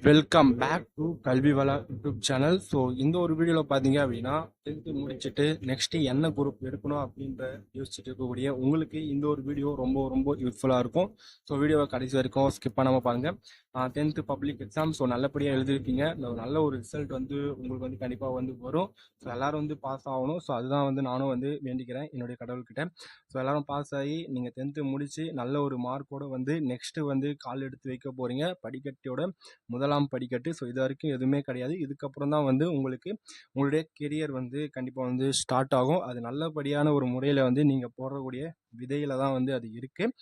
Welcome back to கல்வி வள YouTube channel. So இந்த ஒரு வீடியோவில் பார்த்தீங்க அப்படின்னா 10th முடிச்சுட்டு நெக்ஸ்ட்டு என்ன குரூப் எடுக்கணும் அப்படின்ற யோசிச்சுட்டு இருக்கக்கூடிய உங்களுக்கு இந்த ஒரு வீடியோ ரொம்ப ரொம்ப யூஸ்ஃபுல்லாக இருக்கும். ஸோ வீடியோவை கடைசி வரைக்கும் ஸ்கிப் பண்ணாமல் பாருங்கள். 10th பப்ளிக் எக்ஸாம் ஸோ நல்லபடியாக எழுதிருக்கீங்க. நல்ல ஒரு ரிசல்ட் வந்து உங்களுக்கு வந்து கண்டிப்பாக வந்து வரும். ஸோ எல்லோரும் வந்து பாஸ் ஆகணும். ஸோ அதுதான் வந்து நானும் வந்து வேண்டிக்கிறேன் என்னுடைய கடவுள்கிட்ட. ஸோ எல்லோரும் பாஸ் ஆகி நீங்கள் 10th முடித்து நல்ல ஒரு மார்க்கோடு வந்து நெக்ஸ்ட்டு வந்து கால் எடுத்து வைக்க போகிறீங்க படிக்கட்டோட முதலாம் படிக்கட்டு. ஸோ இது வரைக்கும் எதுவுமே கிடையாது. இதுக்கப்புறம் தான் வந்து உங்களுடைய கெரியர் வந்து கண்டிப்பாக வந்து ஸ்டார்ட் ஆகும். அது நல்லபடியான ஒரு முறையில் வந்து நீங்கள் போடக்கூடிய விதையில தான் வந்து அது இருக்குது.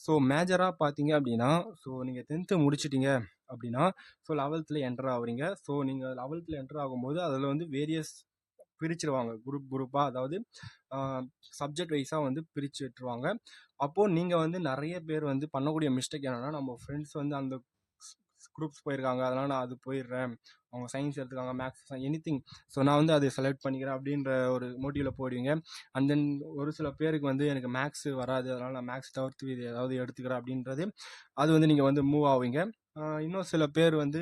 ஸோ மேஜராக பார்த்தீங்க அப்படின்னா, ஸோ நீங்கள் 10th முடிச்சிட்டிங்க அப்படின்னா, ஸோ 11th என்டர் ஆகுறீங்க. ஸோ நீங்கள் 11th என்டர் ஆகும்போது அதில் வந்து வேரியஸ் பிரிச்சிருவாங்க குரூப்பாக, அதாவது சப்ஜெக்ட் வைஸாக வந்து பிரித்து விட்டுருவாங்க. அப்போது நீங்கள் வந்து நிறைய பேர் வந்து பண்ணக்கூடிய மிஸ்டேக் என்னென்னா, நம்ம ஃப்ரெண்ட்ஸ் வந்து அந்த குரூப்ஸ் போயிருக்காங்க, அதனால் நான் அது போயிடுறேன், அவங்க சயின்ஸ் எடுத்துக்காங்க, மேக்ஸ், எனிதிங், ஸோ நான் வந்து அதை செலக்ட் பண்ணிக்கிறேன் அப்படின்ற ஒரு மோட்டிவில் போயிடுவீங்க. அண்ட் தென் ஒரு சில பேருக்கு வந்து எனக்கு மேக்ஸ் வராது, அதனால் நான் மேக்ஸ் தவிர்த்து இது ஏதாவது எடுத்துக்கிறேன் அப்படின்றது அது வந்து நீங்கள் வந்து மூவ் ஆவீங்க. இன்னும் சில பேர் வந்து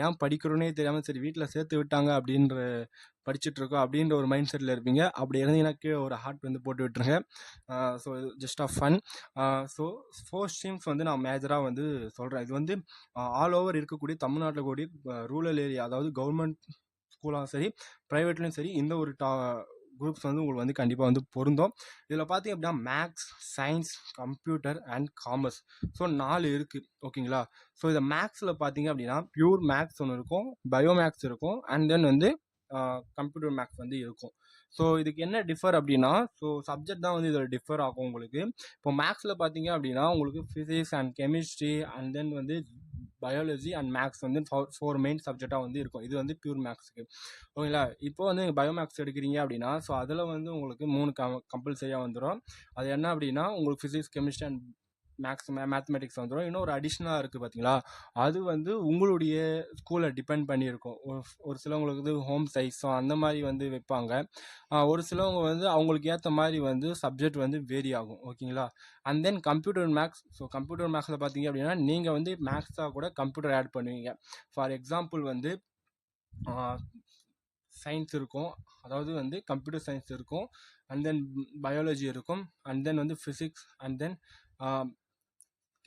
ஏன் படிக்கிறோன்னே தெரியாமல் சரி வீட்டில் சேர்த்து விட்டாங்க அப்படின்ற படிச்சுட்ருக்கோம் அப்படின்ற ஒரு மைண்ட் செட்டில் இருப்பீங்க. அப்படி இருந்தீங்கன்னா கீழே ஒரு ஹார்ட் வந்து போட்டு விட்டுருங்க. So just of fun. So 4 streams வந்து நான் மேஜராக வந்து சொல்கிறேன். இது வந்து ஆல் ஓவர் இருக்கக்கூடிய தமிழ்நாட்டில் கூடிய ரூரல் ஏரியா, அதாவது கவர்மெண்ட் ஸ்கூலாகவும் சரி ப்ரைவேட்லேயும் சரி, இந்த ஒரு குரூப்ஸ் வந்து உங்களுக்கு வந்து கண்டிப்பாக வந்து பொருந்தும். இதில் பார்த்தீங்க அப்படின்னா maths, science, computer and commerce, so 4 இருக்குது. ஓகேங்களா? ஸோ இதை மேக்ஸில் பார்த்தீங்க அப்படின்னா பியூர் மேக்ஸ் ஒன்று இருக்கும், பயோ மேக்ஸ் இருக்கும், அண்ட் தென் வந்து கம்ப்யூட்டர் மேக்ஸ் வந்து இருக்கும். ஸோ இதுக்கு என்ன டிஃபர் அப்படின்னா, ஸோ சப்ஜெக்ட் தான் வந்து இதில் டிஃபர் ஆகும் உங்களுக்கு. இப்போ மேக்ஸில் பார்த்தீங்க அப்படின்னா உங்களுக்கு physics and chemistry and then வந்து பயாலஜி அண்ட் மேக்ஸ் வந்து 4 மெயின் சப்ஜெக்டாக வந்து இருக்கும். இது வந்து பியூர் மேக்ஸுக்கு. ஓகேங்களா? இப்போ வந்து நீங்கள் பயோ மேக்ஸ் எடுக்கிறீங்க அப்படின்னா, ஸோ அதில் வந்து உங்களுக்கு 3 கம்பல்சரியாக வந்துடும். அது என்ன அப்படின்னா, உங்களுக்கு ஃபிசிக்ஸ், கெமிஸ்ட்ரி அண்ட் மேத்தமெட்டிக்ஸ் வந்துடும். இன்னும் ஒரு அடிஷ்னலாக இருக்குது பார்த்தீங்களா, அது வந்து உங்களுடைய ஸ்கூலை டிபெண்ட் பண்ணியிருக்கும். ஒரு சிலவங்களுக்கு வந்து ஹோம் சைஸ், ஸோ அந்த மாதிரி வந்து வைப்பாங்க. ஒரு சிலவங்க வந்து அவங்களுக்கு ஏற்ற மாதிரி வந்து சப்ஜெக்ட் வந்து வேரி ஆகும். ஓகேங்களா? And then computer maths. So computer மேக்ஸில் பார்த்தீங்க அப்படின்னா நீங்கள் வந்து மேக்ஸாக கூட கம்ப்யூட்டர் ஆட் பண்ணுவீங்க. ஃபார் எக்ஸாம்பிள் வந்து சயின்ஸ் இருக்கும், அதாவது வந்து கம்ப்யூட்டர் சயின்ஸ் இருக்கும், அண்ட் தென் பயாலஜி இருக்கும், அண்ட் தென் வந்து ஃபிசிக்ஸ், அண்ட் தென்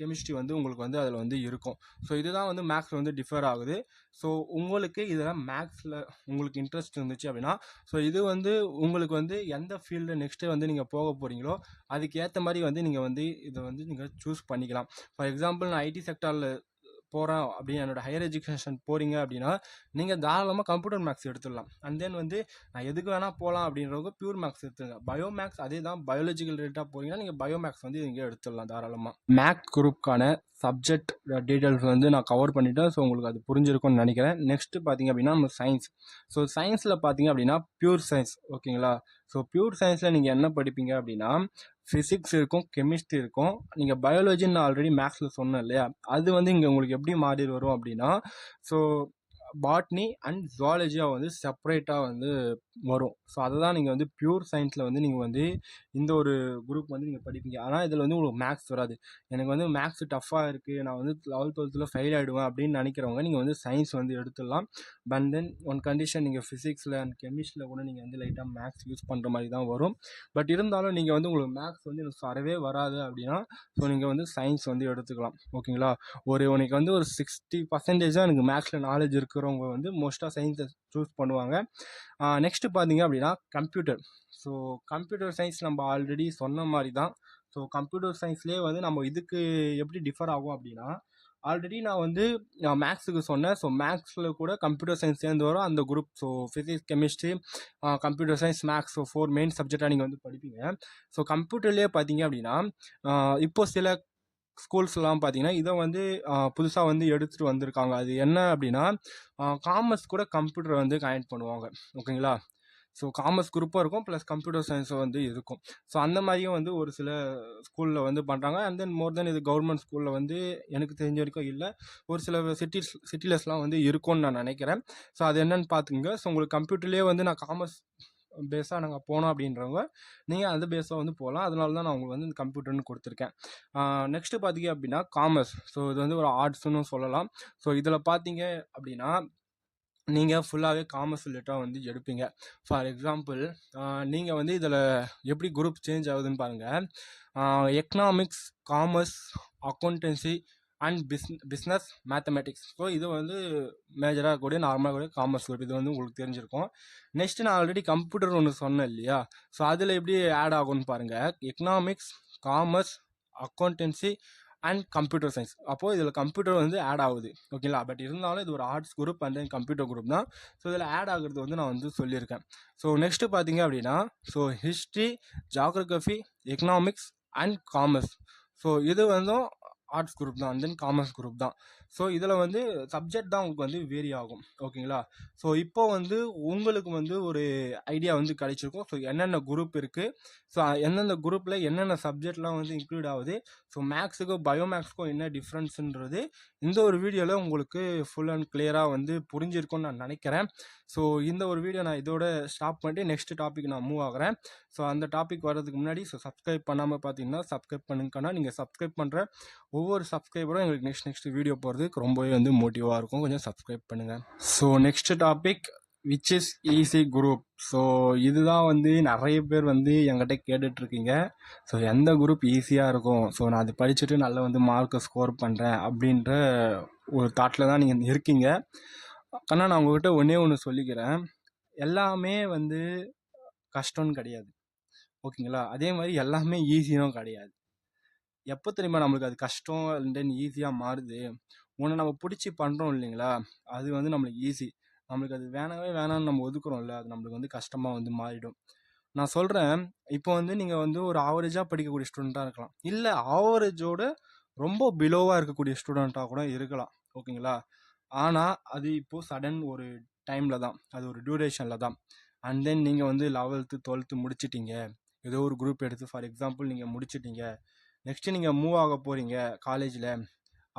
கெமிஸ்ட்ரி வந்து உங்களுக்கு வந்து அதில் வந்து இருக்கும். ஸோ இதுதான் வந்து மேக்ஸில் வந்து டிஃபர் ஆகுது. ஸோ உங்களுக்கு இதெல்லாம் மேக்ஸில் உங்களுக்கு இன்ட்ரெஸ்ட் இருந்துச்சு அப்படின்னா, ஸோ இது வந்து உங்களுக்கு வந்து எந்த ஃபீல்டு நெக்ஸ்ட்டு வந்து நீங்கள் போக போகிறீங்களோ அதுக்கு ஏற்ற மாதிரி வந்து நீங்கள் வந்து இதை வந்து நீங்கள் சூஸ் பண்ணிக்கலாம். ஃபார் எக்ஸாம்பிள் நான் ஐடி செக்டாரில் போகிறேன் அப்படின்னு என்னோட ஹையர் எஜுகேஷன் போகிறீங்க அப்படின்னா நீங்கள் தாராளமாக கம்ப்யூட்டர் மேக்ஸ் எடுத்துடலாம். அண்ட் தென் வந்து நான் எதுக்கு வேணால் போகலாம் அப்படின்றவங்க பியூர் மேக்ஸ் எடுத்துங்க. பயோ மேக்ஸ் அதே தான், பயாலஜிக்கல் ரிலேட்டாக போகிறீங்கன்னா நீங்கள் பயோ மேக்ஸ் வந்து இங்கே எடுத்துடலாம் தாராளமாக. மேக்ஸ் குரூப்கான சப்ஜெக்ட் டீட்டெயில்ஸ் வந்து நான் கவர் பண்ணிட்டேன். ஸோ உங்களுக்கு அது புரிஞ்சிருக்கும்னு நினைக்கிறேன். நெக்ஸ்ட்டு பார்த்தீங்க அப்படின்னா நம்ம சயின்ஸ். ஸோ சயின்ஸில் பார்த்தீங்க அப்படின்னா பியூர் சயின்ஸ். ஓகேங்களா? ஸோ பியூர் சயின்ஸில் நீங்கள் என்ன படிப்பீங்க அப்படின்னா ஃபிசிக்ஸ் இருக்கும், கெமிஸ்ட்ரி இருக்கும். நீங்கள் பயாலஜின்னு நான் ஆல்ரெடி மேக்ஸில் சொன்னேன் இல்லையா, அது வந்து இங்கே உங்களுக்கு எப்படி மாறி வரும் அப்படின்னா, ஸோ பாட்னி அண்ட் ஜுவாலஜியாக வந்து செப்பரேட்டாக வந்து வரும். ஸோ அதை தான் நீங்கள் வந்து பியூர் சயின்ஸில் வந்து நீங்கள் வந்து இந்த ஒரு குரூப் வந்து நீங்கள் படிப்பீங்க. ஆனால் இதில் வந்து உங்களுக்கு மேக்ஸ் வராது. எனக்கு வந்து மேக்ஸ் டஃப்பாக இருக்குது, நான் வந்து 11th 12th ஃபெயில் ஆகிடுவேன் அப்படின்னு நினைக்கிறவங்க நீங்கள் வந்து சயின்ஸ் வந்து எடுத்துடலாம். பட் தென் ஒன் கண்டிஷன், நீங்கள் ஃபிசிக்ஸில் அண்ட் கெமிஸ்ட்ரியில் கூட நீங்கள் வந்து லைட்டாக மேக்ஸ் யூஸ் பண்ணுற மாதிரி தான் வரும். பட் இருந்தாலும் நீங்கள் வந்து உங்களுக்கு மேக்ஸ் வந்து எனக்கு வரவே வராது அப்படின்னா, ஸோ நீங்கள் வந்து சயின்ஸ் வந்து எடுத்துக்கலாம். ஓகேங்களா? உனக்கு வந்து ஒரு 60% தான் எனக்கு மேக்ஸில் நாலேஜ் இருக்கிறவங்க வந்து மோஸ்ட்டாக சயின்ஸை சூஸ் பண்ணுவாங்க. நெக்ஸ்ட்டு பார்த்தீங்க அப்படின்னா கம்ப்யூட்டர். ஸோ கம்ப்யூட்டர் சயின்ஸ் நம்ம ஆல்ரெடி சொன்ன மாதிரி தான். ஸோ கம்ப்யூட்டர் சயின்ஸ்லேயே வந்து நம்ம இதுக்கு எப்படி டிஃபர் ஆகும் அப்படின்னா, ஆல்ரெடி நான் வந்து மேக்ஸுக்கு சொன்னேன். ஸோ மேக்ஸில் கூட கம்ப்யூட்டர் சயின்ஸ் சேர்ந்து வரும் அந்த group. So physics, chemistry, computer science, maths, so 4 main சப்ஜெக்டாக நீங்கள் வந்து படிப்பீங்க. ஸோ கம்ப்யூட்டர்லேயே பார்த்தீங்க அப்படின்னா இப்போ சில ஸ்கூல்ஸ்லாம் பார்த்தீங்கன்னா இதை வந்து புதுசாக வந்து எடுத்துகிட்டு வந்திருக்காங்க. அது என்ன அப்படின்னா, காமர்ஸ் கூட கம்ப்யூட்டரை வந்து கனெக்ட் பண்ணுவாங்க. ஓகேங்களா? ஸோ காமர்ஸ் குரூப்பாக இருக்கும், ப்ளஸ் கம்ப்யூட்டர் சயின்ஸும் வந்து இருக்கும். ஸோ அந்த மாதிரியும் வந்து ஒரு சில ஸ்கூலில் வந்து பண்ணுறாங்க. அண்ட் தென் மோர் தென் இது கவர்மெண்ட் ஸ்கூலில் வந்து எனக்கு தெரிஞ்ச வரைக்கும் இல்லை, ஒரு சில சிட்டிலஸ்லாம் வந்து இருக்கும்னு நான் நினைக்கிறேன். ஸோ அது என்னென்னு பார்த்துங்க. ஸோ உங்களுக்கு கம்ப்யூட்டர்லேயே வந்து நான் காமர்ஸ் பேஸாக நாங்கள் போனோம் அப்படின்றவங்க நீங்கள் அந்த பேஸாக வந்து போகலாம். அதனால தான் நான் உங்களுக்கு வந்து இந்த கம்ப்யூட்டர்னு கொடுத்துருக்கேன். நெக்ஸ்ட்டு பார்த்தீங்க அப்படின்னா காமர்ஸ். ஸோ இது வந்து ஒரு ஆர்ட்ஸ்னு சொல்லலாம். ஸோ இதில் பார்த்தீங்க அப்படின்னா நீங்கள் ஃபுல்லாகவே காமர்ஸ் ரிலேட்டாக வந்து எடுப்பீங்க. ஃபார் எக்ஸாம்பிள் நீங்கள் வந்து இதில் எப்படி குரூப் சேஞ்ச் ஆகுதுன்னு பாருங்கள். Economics, commerce, accountancy and business mathematics. So இது வந்து மேஜராக கூடிய நார்மலாக கூடிய காமர்ஸ் குரூப். இது வந்து உங்களுக்கு தெரிஞ்சிருக்கும். நெக்ஸ்ட்டு நான் ஆல்ரெடி கம்ப்யூட்டர் ஒன்று சொன்னேன் இல்லையா? ஸோ அதில் எப்படி ஆட் ஆகும்னு பாருங்கள். Economics, commerce, accountancy and computer science. அப்போது இதில் கம்ப்யூட்டர் வந்து ஆட் ஆகுது. ஓகேங்களா? பட் இருந்தாலும் இது ஒரு arts group and then computer group தான். ஸோ இதில் ஆட் ஆகுறது வந்து நான் வந்து சொல்லியிருக்கேன். ஸோ நெக்ஸ்ட்டு பார்த்தீங்க அப்படின்னா so history, geography, economics and commerce. So இது வந்து ஆர்ட்ஸ் குரூப் தான் அண்ட் தென் காமர்ஸ் குரூப் தான். ஸோ இதில் வந்து சப்ஜெக்ட் தான் உங்களுக்கு வந்து வேரி ஆகும். ஓகேங்களா? ஸோ இப்போ வந்து உங்களுக்கு வந்து ஒரு ஐடியா வந்து கிடைச்சிருக்கும். ஸோ என்னென்ன குரூப் இருக்குது, ஸோ எந்தெந்த குரூப்பில் என்னென்ன சப்ஜெக்ட்லாம் வந்து இன்க்ளூட் ஆகுது, ஸோ மேக்ஸுக்கும் பயோமேக்ஸுக்கும் என்ன டிஃப்ரென்ஸுன்றது இந்த ஒரு வீடியோவில் உங்களுக்கு ஃபுல் அண்ட் கிளியராக வந்து புரிஞ்சிருக்கும்னு நான் நினைக்கிறேன். ஸோ இந்த ஒரு வீடியோ நான் இதோட ஸ்டாப் பண்ணிட்டு நெக்ஸ்ட் டாபிக் நான் மூவ் ஆகிறேன். ஸோ அந்த டாபிக் வர்றதுக்கு முன்னாடி சப்ஸ்கிரைப் பண்ணாமல் பார்த்தீங்கன்னா சப்ஸ்கிரைப் பண்ணுங்கன்னா நீங்கள் சப்ஸ்கிரைப் பண்ணுற ஒவ்வொரு சப்ஸ்கிரைபரும் எங்களுக்கு நெக்ஸ்ட் வீடியோ போகிறதுக்கு ரொம்பவே வந்து மோட்டிவாக இருக்கும். கொஞ்சம் சப்ஸ்கிரைப் பண்ணுங்கள். So next topic which is easy group. So இதுதான் வந்து நிறைய பேர் வந்து என்கிட்ட கேட்டுட்ருக்கீங்க. ஸோ எந்த குரூப் ஈஸியாக இருக்கும், ஸோ நான் அது படிச்சுட்டு நல்லா வந்து மார்க்கை ஸ்கோர் பண்ணுறேன் அப்படின்ற ஒரு தாட்டில் தான் நீங்கள் இருக்கீங்க. ஆனால் நான் உங்கள்கிட்ட ஒன்று சொல்லிக்கிறேன். எல்லாமே வந்து கஷ்டம்னு கிடையாது. ஓகேங்களா? அதே மாதிரி எல்லாமே ஈஸியும் கிடையாது. எப்போ தெரியுமா நம்மளுக்கு அது கஷ்டம் அண்ட் தென் ஈஸியாக மாறுது? ஒன்று நம்ம பிடிச்சி பண்ணுறோம் இல்லைங்களா, அது வந்து நம்மளுக்கு ஈஸி. நம்மளுக்கு அது வேணவே வேணான்னு நம்ம ஒதுக்குறோம்ல, அது நம்மளுக்கு வந்து கஷ்டமாக வந்து மாறிடும். நான் சொல்கிறேன், இப்போ வந்து நீங்கள் வந்து ஒரு ஆவரேஜாக படிக்கக்கூடிய ஸ்டூடெண்ட்டாக இருக்கலாம், இல்லை ஆவரேஜோட ரொம்ப பிலோவாக இருக்கக்கூடிய ஸ்டூடெண்ட்டாக கூட இருக்கலாம். ஓகேங்களா? ஆனால் அது இப்போது சடன் ஒரு டைமில் தான், அது ஒரு டியூரேஷனில் தான். அண்ட் தென் நீங்கள் வந்து 11th 12th முடிச்சிட்டிங்க, ஏதோ ஒரு குரூப் எடுத்து ஃபார் எக்ஸாம்பிள் நீங்கள் முடிச்சிட்டிங்க. நெக்ஸ்ட்டு நீங்கள் மூவ் ஆக போகிறீங்க காலேஜில்.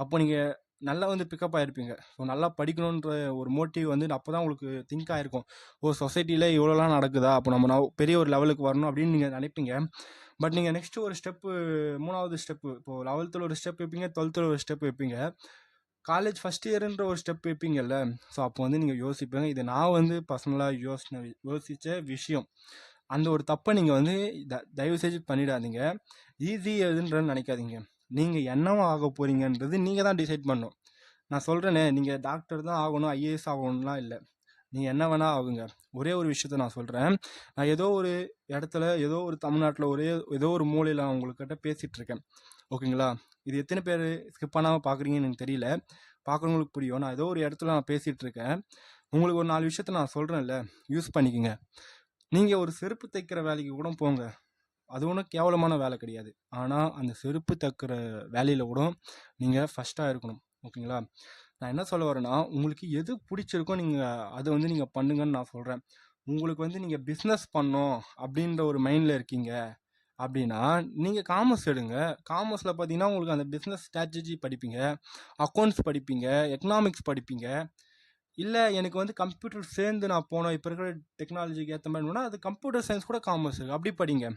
அப்போ நீங்கள் நல்லா வந்து பிக்கப் ஆகிருப்பீங்க. ஸோ நல்லா படிக்கணுன்ற ஒரு மோட்டிவ் வந்து அப்போ தான் உங்களுக்கு திங்க் ஆகிருக்கும். ஓ, சொசைட்டியில் இவ்வளோலாம் நடக்குதா, அப்போ நம்ம பெரிய ஒரு லெவலுக்கு வரணும் அப்படின்னு நீங்கள் நினைப்பீங்க. பட் நீங்கள் நெக்ஸ்ட்டு ஒரு ஸ்டெப்பு, 3வது ஸ்டெப்பு, இப்போது 11th ஒரு ஸ்டெப் வைப்பீங்க, 12th ஒரு ஸ்டெப் வைப்பீங்க, காலேஜ் ஃபஸ்ட் இயருன்ற ஒரு ஸ்டெப் வைப்பீங்கல்ல. ஸோ அப்போ வந்து நீங்கள் யோசிப்பீங்க. இது நான் வந்து பர்சனலாக யோசித்த விஷயம். அந்த ஒரு தப்பை நீங்கள் வந்து தயவு செஞ்சு பண்ணிடாதீங்க. ஈஸி எதுன்றன்னு நினைக்காதீங்க. நீங்கள் என்னவா ஆக போகிறீங்கன்றது நீங்கள் தான் டிசைட் பண்ணணும். நான் சொல்கிறேனே, நீங்கள் டாக்டர் தான் ஆகணும், ஐஏஎஸ் ஆகணும்லாம் இல்லை. நீங்கள் என்ன வேணால் ஆகுங்க. ஒரே ஒரு விஷயத்த நான் சொல்கிறேன். நான் ஏதோ ஒரு இடத்துல, ஏதோ ஒரு தமிழ்நாட்டில் ஏதோ ஒரு மூலையில் நான் உங்கள்கிட்ட பேசிகிட்டு இருக்கேன். ஓகேங்களா? இது எத்தனை பேர் ஸ்கிப் பண்ணாமல் பார்க்குறீங்கன்னு எனக்கு தெரியல. பார்க்குறவங்களுக்கு புரியும். நான் ஏதோ ஒரு இடத்துல நான் பேசிகிட்டு இருக்கேன். உங்களுக்கு ஒரு 4 விஷயத்த நான் சொல்கிறேன்ல, யூஸ் பண்ணிக்கோங்க. நீங்கள் ஒரு செருப்பு தைக்கிற வேலைக்கு கூட போங்க. அது ஒன்றும் கேவலமான வேலை கிடையாது. ஆனால் அந்த செருப்பு தைக்கிற வேலையில் கூட நீங்கள் ஃபஸ்ட்டாக இருக்கணும். ஓகேங்களா? நான் என்ன சொல்ல வரேன்னா, உங்களுக்கு எது பிடிச்சிருக்கோ நீங்கள் அதை வந்து நீங்கள் பண்ணுங்கன்னு நான் சொல்கிறேன். உங்களுக்கு வந்து நீங்கள் பிஸ்னஸ் பண்ணோம் அப்படின்ற ஒரு மைண்டில் இருக்கீங்க அப்படின்னா நீங்கள் காமர்ஸ் எடுங்க. காமர்ஸில் பார்த்தீங்கன்னா உங்களுக்கு அந்த பிஸ்னஸ் ஸ்ட்ராட்டஜி படிப்பீங்க, அக்கௌண்ட்ஸ் படிப்பீங்க, எக்கனாமிக்ஸ் படிப்பீங்க. இல்லை எனக்கு வந்து கம்ப்யூட்டர் சேர்ந்து நான் போனோம், இப்போ இருக்கிற டெக்னாலஜிக்கு ஏற்ற மாதிரி வேணும்னா அது கம்ப்யூட்டர் சயின்ஸ் கூட காமர்ஸ் இருக்குது, அப்படி படிங்க.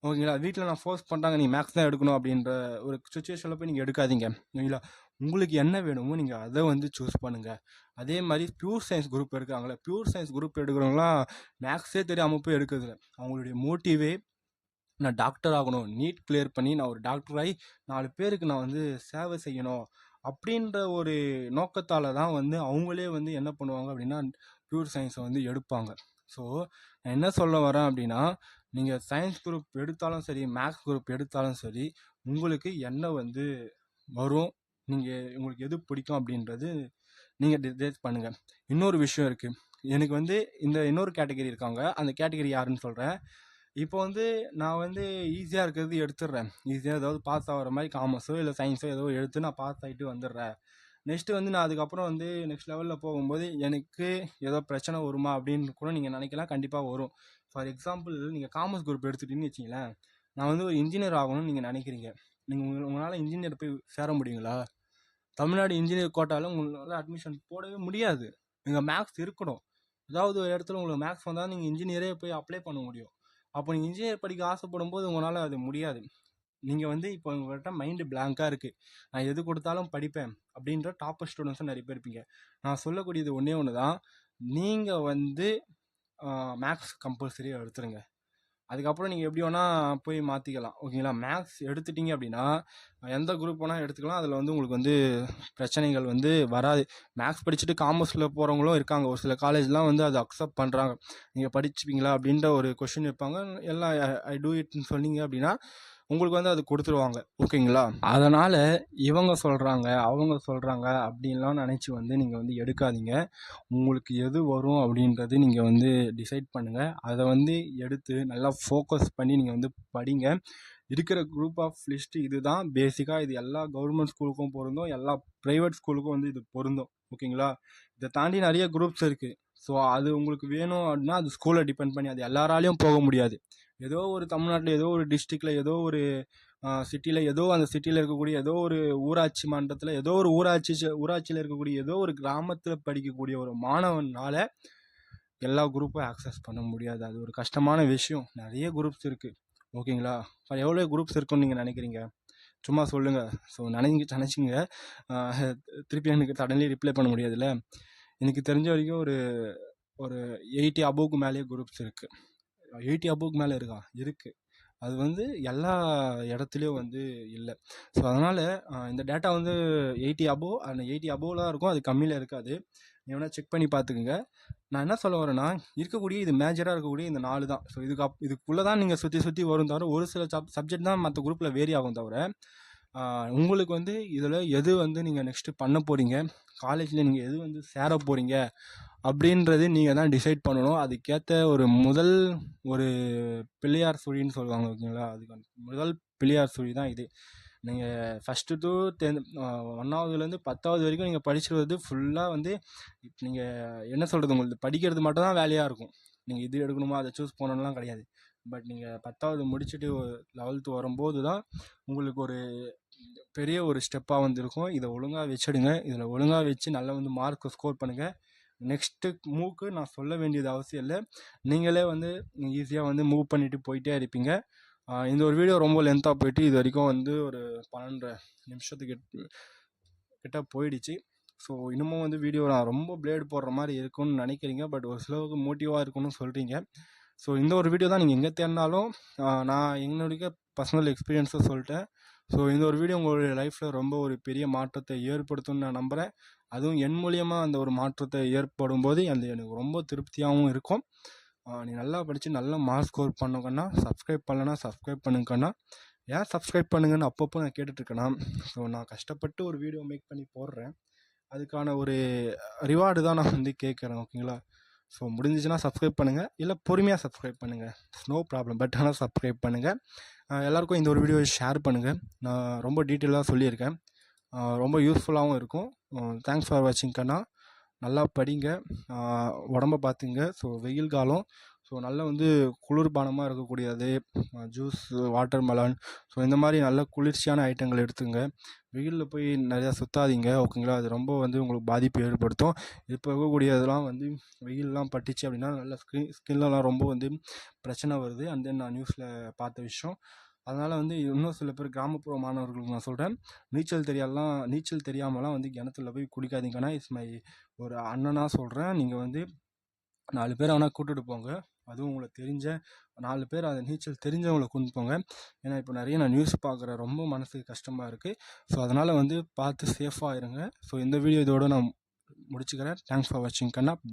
ஓகேங்களா? வீட்டில் நான் ஃபோர்ஸ் பண்ணுறாங்க நீங்கள் மேக்ஸ் தான் எடுக்கணும் அப்படின்ற ஒரு சுச்சுவேஷனில் போய் நீங்கள் எடுக்காதீங்க. ஓகேங்களா? உங்களுக்கு என்ன வேணுமோ நீங்கள் அதை வந்து சூஸ் பண்ணுங்கள். அதே மாதிரி பியூர் சயின்ஸ் குரூப் எடுக்கிறாங்களே, பியூர் சயின்ஸ் குரூப் எடுக்கிறவங்களாம் மேக்ஸே தெரியாமல் போய் எடுக்கிறதில்ல. அவங்களுடைய மோட்டிவே நான் டாக்டர் ஆகணும், நீட் கிளியர் பண்ணி நான் ஒரு டாக்டராகி 4 பேருக்கு நான் வந்து சேவை செய்யணும் அப்படின்ற ஒரு நோக்கத்தால் தான் வந்து அவங்களே வந்து என்ன பண்ணுவாங்க அப்படின்னா பியூர் சயின்ஸை வந்து எடுப்பாங்க. ஸோ நான் என்ன சொல்ல வரேன் அப்படின்னா, நீங்கள் சயின்ஸ் குரூப் எடுத்தாலும் சரி, மேக்ஸ் குரூப் எடுத்தாலும் சரி, உங்களுக்கு என்ன வந்து வரும், உங்களுக்கு எது பிடிக்கும் அப்படின்றது நீங்கள் டிசைட் பண்ணுங்கள். இன்னொரு விஷயம் இருக்குது. எனக்கு வந்து இந்த இன்னொரு கேட்டகரி இருக்காங்க. அந்த கேட்டகரி யாருன்னு சொல்கிறேன். இப்போ வந்து நான் வந்து ஈஸியாக இருக்கிறது எடுத்துடுறேன். ஈஸியாக ஏதாவது பாஸ் ஆகிற மாதிரி காமர்ஸோ இல்லை சயின்ஸோ ஏதோ எடுத்து நான் பாஸ் ஆகிட்டு வந்துடுறேன். நெக்ஸ்ட்டு வந்து நான் அதுக்கப்புறம் வந்து நெக்ஸ்ட் லெவலில் போகும்போது எனக்கு ஏதோ பிரச்சனை வருமா அப்படின்னு கூட நீங்கள் நினைக்கலாம். கண்டிப்பாக வரும். ஃபார் எக்ஸாம்பிள், நீங்கள் காமர்ஸ் குரூப் எடுத்துகிட்டீங்கன்னு வச்சிங்களேன், நான் வந்து ஒரு இன்ஜினியர் ஆகணும்னு நீங்கள் நினைக்கிறீங்க. உங்களால் இன்ஜினியர் போய் சேர முடியுங்களா? தமிழ்நாடு இன்ஜினியர் கோட்டாவில் உங்களால் அட்மிஷன் போடவே முடியாது. நீங்கள் மேக்ஸ் இருக்கணும். ஏதாவது ஒரு இடத்துல உங்களுக்கு மேக்ஸ் வந்தால் நீங்கள் இன்ஜினியரே போய் அப்ளை பண்ண முடியும். அப்போ நீங்கள் இன்ஜினியர் படிக்க ஆசைப்படும் போது உங்களால் அது முடியாது. நீங்கள் வந்து இப்போ உங்கள்கிட்ட மைண்டு பிளாங்காக இருக்குது, நான் எது கொடுத்தாலும் படிப்பேன் அப்படின்ற டாப்பர் ஸ்டூடெண்ட்ஸும் நிறைய பேர் இருப்பீங்க. நான் சொல்லக்கூடியது ஒன்றே ஒன்று தான், நீங்கள் வந்து மேக்ஸ் கம்பல்சரியாக எடுத்துருங்க. அதுக்கப்புறம் நீங்கள் எப்படி வேணால் போய் மாற்றிக்கலாம். ஓகேங்களா? மேக்ஸ் எடுத்துட்டீங்க அப்படின்னா எந்த குரூப் வேணால் எடுத்துக்கலாம். அதில் வந்து உங்களுக்கு வந்து பிரச்சனைகள் வந்து வராது. மேக்ஸ் படிச்சுட்டு காமர்ஸில் போகிறவங்களும் இருக்காங்க. ஒரு சில காலேஜ்லாம் வந்து அதை அக்செப்ட் பண்ணுறாங்க. நீங்கள் படிச்சுப்பீங்களா அப்படின்ற ஒரு கொஷின் வைப்பாங்க. எல்லாம் ஐ டூ இட்னு சொன்னீங்க அப்படின்னா உங்களுக்கு வந்து அது கொடுத்துருவாங்க. ஓகேங்களா? அதனால் இவங்க சொல்கிறாங்க அவங்க சொல்கிறாங்க அப்படின்லாம் நினச்சி வந்து நீங்கள் வந்து எடுக்காதீங்க. உங்களுக்கு எது வரும் அப்படின்றது நீங்கள் வந்து டிசைட் பண்ணுங்கள். அதை வந்து எடுத்து நல்லா ஃபோக்கஸ் பண்ணி நீங்கள் வந்து படிங்க. இருக்கிற குரூப் ஆஃப் லிஸ்ட்டு இது தான் பேசிக்காக. இது எல்லா கவர்மெண்ட் ஸ்கூலுக்கும் பொருந்தும், எல்லா ப்ரைவேட் ஸ்கூலுக்கும் வந்து இது பொருந்தும். ஓகேங்களா? இதை தாண்டி நிறைய குரூப்ஸ் இருக்குது. ஸோ அது உங்களுக்கு வேணும் அப்படின்னா அது ஸ்கூலை டிபெண்ட் பண்ணி, அது எல்லாராலையும் போக முடியாது. ஏதோ ஒரு தமிழ்நாட்டில் ஏதோ ஒரு டிஸ்ட்ரிக்டில் ஏதோ ஒரு சிட்டியில் ஏதோ அந்த சிட்டியில் இருக்கக்கூடிய ஏதோ ஒரு ஊராட்சி மன்றத்தில் ஏதோ ஒரு ஊராட்சியில் இருக்கக்கூடிய ஏதோ ஒரு கிராமத்தில் படிக்கக்கூடிய ஒரு மாணவனால் எல்லா குரூப்பும் ஆக்சஸ் பண்ண முடியாது. அது ஒரு கஷ்டமான விஷயம். நிறைய குரூப்ஸ் இருக்குது. ஓகேங்களா? எவ்வளோ குரூப்ஸ் இருக்குன்னு நீங்கள் நினைக்கிறீங்க? சும்மா சொல்லுங்கள். ஸோ நினச்சிங்க திருப்பி எனக்கு சடன்லி ரிப்ளை பண்ண முடியாதுல்ல. எனக்கு தெரிஞ்ச வரைக்கும் ஒரு ஒரு 80 அபோவுக்கு மேலேயே குரூப்ஸ் இருக்குது. 80 அபோவுக்கு மேலே இருக்குது. அது வந்து எல்லா இடத்துலையும் வந்து இல்லை. ஸோ அதனால் இந்த டேட்டா வந்து 80 அபோவ், அந்த 80 அபோவ்லாம் இருக்கும், அது கம்மியில் இருக்காது. நீ வேணால் செக் பண்ணி பார்த்துக்குங்க. நான் என்ன சொல்ல வரேன்னா, இருக்கக்கூடிய இது மேஜராக இருக்கக்கூடிய இந்த 4 தான். ஸோ இதுக்குள்ளே தான் நீங்கள் சுற்றி வரும் தவிர, ஒரு சில சப்ஜெக்ட் தான் மற்ற குரூப்பில் வேரி ஆகும் தவிர, உங்களுக்கு வந்து இதில் எது வந்து நீங்கள் நெக்ஸ்ட்டு பண்ண போகிறீங்க, காலேஜில் நீங்கள் எது வந்து சேர போகிறீங்க அப்படின்றது நீங்கள் தான் டிசைட் பண்ணணும். அதுக்கேற்ற ஒரு பிள்ளையார் சுழின்னு சொல்லுவாங்க. ஓகேங்களா? அதுக்கு முதல் பிள்ளையார் சுழி தான் இது. நீங்கள் ஃபஸ்ட்டு டு 1ஆவதுலேருந்து 10ஆவது வரைக்கும் நீங்கள் படிச்சுட்டு ஃபுல்லாக வந்து நீங்கள் என்ன சொல்கிறது, உங்களுக்கு படிக்கிறது மட்டும் தான் வேலையாக இருக்கும். நீங்கள் இது எடுக்கணுமா அதை சூஸ் பண்ணணும்லாம் கிடையாது. பட் நீங்கள் 10ஆவது முடிச்சுட்டு 11th வரும்போது தான் உங்களுக்கு ஒரு பெரிய ஒரு ஸ்டெப்பாக வந்து இருக்கும். இதை ஒழுங்காக வச்சுடுங்க. இதில் ஒழுங்காக வச்சு நல்லா வந்து மார்க் ஸ்கோர் பண்ணுங்கள். நெக்ஸ்ட்டு மூவ்க்கு நான் சொல்ல வேண்டியது அவசியம் இல்லை. நீங்களே வந்து ஈஸியாக வந்து மூவ் பண்ணிவிட்டு போயிட்டே இருப்பீங்க. இந்த ஒரு வீடியோ ரொம்ப லென்த்தாக போயிட்டு இது வரைக்கும் வந்து ஒரு 12 நிமிஷத்துக்கு கிட்ட போயிடுச்சு. ஸோ இன்னமும் வந்து வீடியோ நான் ரொம்ப பிளேடு போடுற மாதிரி இருக்குன்னு நினைக்கிறீங்க. பட் ஒரு சிலவுக்கு மோட்டிவாக இருக்குன்னு சொல்கிறீங்க. ஸோ இந்த ஒரு வீடியோ தான் நீங்கள் எங்கே தேடினாலும் நான் என்னுடைய பர்சனல் எக்ஸ்பீரியன்ஸை சொல்லிட்டேன். ஸோ இந்த ஒரு வீடியோ உங்களுடைய லைஃப்பில் ரொம்ப ஒரு பெரிய மாற்றத்தை ஏற்படுத்தும்னு நான் நம்புகிறேன். அதுவும் என் மூலியமாக அந்த ஒரு மாற்றத்தை ஏற்படும் போது அது எனக்கு ரொம்ப திருப்தியாகவும் இருக்கும். நீ நல்லா படித்து நல்லா மார்க் ஸ்கோர் பண்ணுங்கன்னா சப்ஸ்கிரைப் பண்ணலன்னா சப்ஸ்கிரைப் பண்ணுங்கண்ணா. ஏன் சப்ஸ்கிரைப் பண்ணுங்கன்னு அப்பப்போ நான் கேட்டுட்ருக்கேன்னா, ஸோ நான் கஷ்டப்பட்டு ஒரு வீடியோ மேக் பண்ணி போடுறேன். அதுக்கான ஒரு ரிவார்டு தான் நான் வந்து கேட்குறேன். ஓகேங்களா? ஸோ முடிஞ்சிச்சுன்னா சப்ஸ்கிரைப் பண்ணுங்கள், இல்லை பொறுமையாக சப்ஸ்கிரைப் பண்ணுங்கள், நோ ப்ராப்ளம். பட் ஆனால் சப்ஸ்கிரைப் பண்ணுங்கள். எல்லாேருக்கும் இந்த ஒரு வீடியோவை ஷேர் பண்ணுங்கள். நான் ரொம்ப டீட்டெயிலாக சொல்லியிருக்கேன். ரொம்ப யூஸ்ஃபுல்லாகவும் இருக்கும். தேங்க்ஸ் ஃபார் வாட்சிங் கண்ணா. நல்லா படிங்க, உடம்ப பார்த்துங்க. ஸோ வெயில் காலம், ஸோ நல்லா வந்து குளிர்பானமாக இருக்கக்கூடியது ஜூஸ், வாட்டர் மெலன், ஸோ இந்த மாதிரி நல்ல குளிர்ச்சியான ஐட்டங்கள் எடுத்துங்க. வெயிலில் போய் நிறையா சுற்றாதீங்க. ஓகேங்களா? அது ரொம்ப வந்து உங்களுக்கு பாதிப்பு ஏற்படுத்தும். இப்போ இருக்கக்கூடியதெல்லாம் வந்து வெயிலெலாம் பட்டுச்சு அப்படின்னா நல்லா ஸ்கின்லலாம் ரொம்ப வந்து பிரச்சனை வருது. அண்ட் தென் நான் நியூஸில் பார்த்த விஷயம். அதனால் வந்து இன்னும் சில பேர் கிராமப்புற மாணவர்களுக்கு நான் சொல்கிறேன், நீச்சல் தெரியாமலாம் வந்து கிணத்துல போய் குளிக்காதீங்கன்னா, ஒரு அண்ணனாக சொல்கிறேன். நீங்கள் வந்து 4 பேர் ஆனால் கூட்டிட்டு போங்க. அதுவும் உங்களுக்கு தெரிஞ்ச 4 பேர், அதை நீச்சல் தெரிஞ்சவங்களை கொண்டு போங்க. ஏன்னா இப்போ நிறைய நான் நியூஸ் பார்க்குறேன், ரொம்ப மனசுக்கு கஷ்டமாக இருக்குது. ஸோ அதனால் வந்து பார்த்து சேஃபாக இருங்க. ஸோ இந்த வீடியோ இதோடு நான் முடிச்சுக்கிறேன். தேங்க்ஸ் ஃபார் வாட்சிங் கண்ணா.